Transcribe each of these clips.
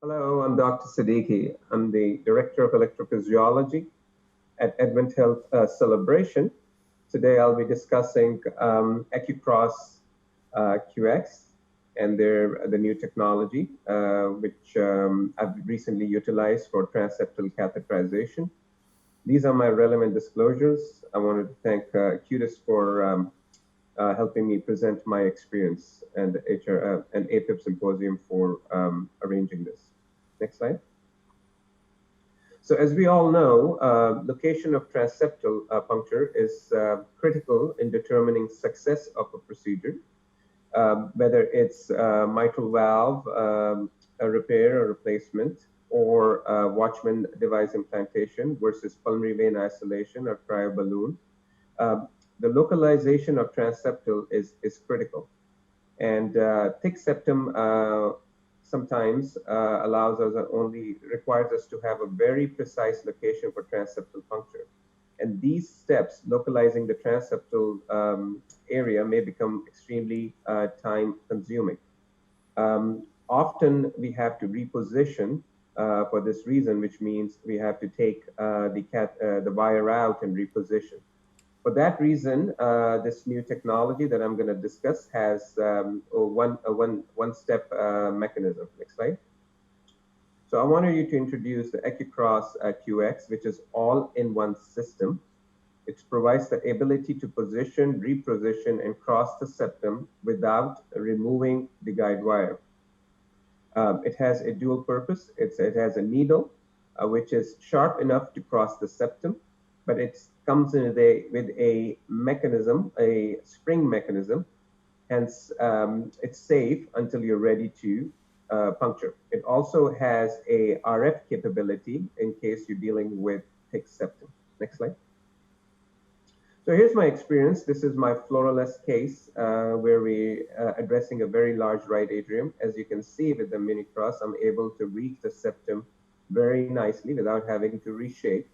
Hello, I'm Dr. Siddiqui. I'm the Director of Electrophysiology at Advent Health Celebration. Today I'll be discussing AcQCross Qx and the new technology, which I've recently utilized for transseptal catheterization. These are my relevant disclosures. I wanted to thank Acutus for helping me present my experience and and APIP symposium for arranging this. Next slide. So as we all know, location of transseptal puncture is critical in determining success of a procedure, whether it's mitral valve a repair or replacement, or Watchman device implantation versus pulmonary vein isolation or cryoballoon. The localization of transseptal is critical. And thick septum sometimes allows us requires us to have a very precise location for transseptal puncture. And these steps, localizing the transseptal area, may become extremely time consuming. Often we have to reposition for this reason, which means we have to take the wire out and reposition. For that reason, this new technology that I'm going to discuss has a one-step mechanism. Next slide. So I wanted you to introduce the AcQCross Qx, which is all-in-one system. It provides the ability to position, reposition, and cross the septum without removing the guide wire. It has a dual purpose. It has a needle, which is sharp enough to cross the septum, but it comes with a mechanism, a spring mechanism, hence it's safe until you're ready to puncture. It also has a RF capability in case you're dealing with thick septum. Next slide. So here's my experience. This is my fluoroless case where we addressing a very large right atrium. As you can see with the mini cross, I'm able to reach the septum very nicely without having to reshape.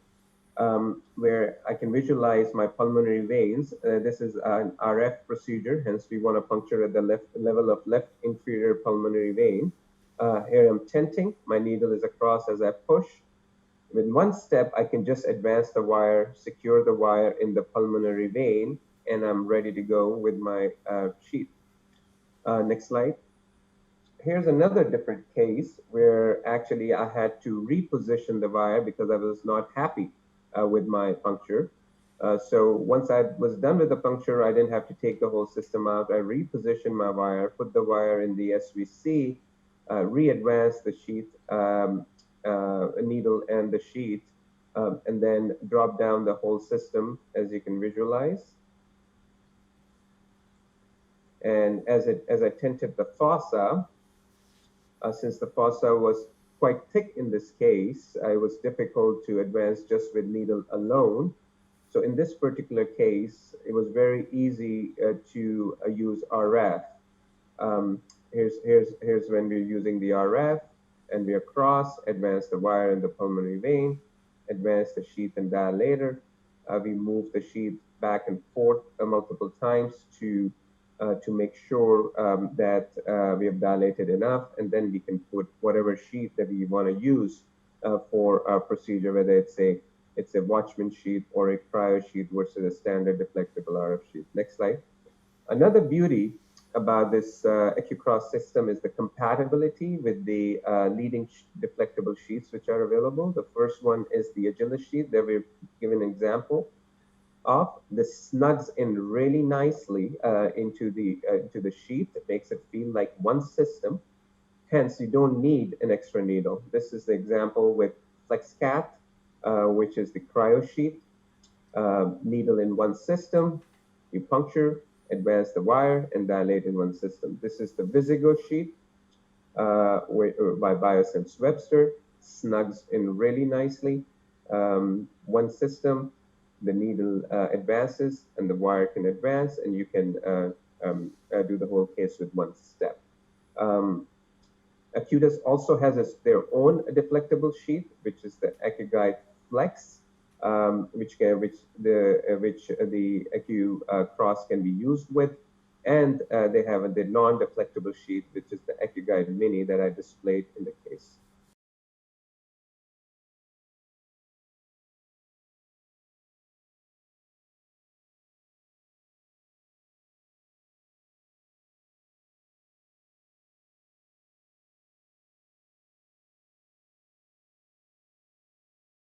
Where I can visualize my pulmonary veins. This is an RF procedure, hence we want to puncture at the level of left inferior pulmonary vein. Here I'm tenting, my needle is across as I push. With one step, I can just advance the wire, secure the wire in the pulmonary vein, and I'm ready to go with my sheath. Next slide. Here's another different case where actually I had to reposition the wire because I was not happy with my puncture. So once I was done with the puncture, I didn't have to take the whole system out. I repositioned my wire, put the wire in the SVC, re-advanced the sheath, needle and the sheath, and then drop down the whole system, as you can visualize. And as I tented the fossa, since the fossa was quite thick in this case, it was difficult to advance just with needle alone. So in this particular case, it was very easy to use RF. Here's when we're using the RF, and we across, advance the wire in the pulmonary vein, advance the sheath and dilator. We move the sheath back and forth multiple times to make sure that we have dilated enough, and then we can put whatever sheath that we want to use for our procedure, whether it's a Watchman sheath or a cryo sheath versus a standard deflectable RF sheath. Next slide. Another beauty about this AcQCross system is the compatibility with the leading deflectable sheaths which are available. The first one is the Agilis sheath that we've given an example of. This snugs in really nicely into the sheath. It makes it feel like one system. Hence, you don't need an extra needle. This is the example with FlexCat, which is the cryo sheath. Needle in one system. You puncture, advance the wire, and dilate in one system. This is the Visigo sheath by Biosense Webster. Snugs in really nicely. One system. The needle advances and the wire can advance, and you can do the whole case with one step. Acutus also has their own deflectable sheath, which is the AcQGuide Flex, which the AcQCross can be used with, and they have the non-deflectable sheath, which is the AcQGuide Mini that I displayed in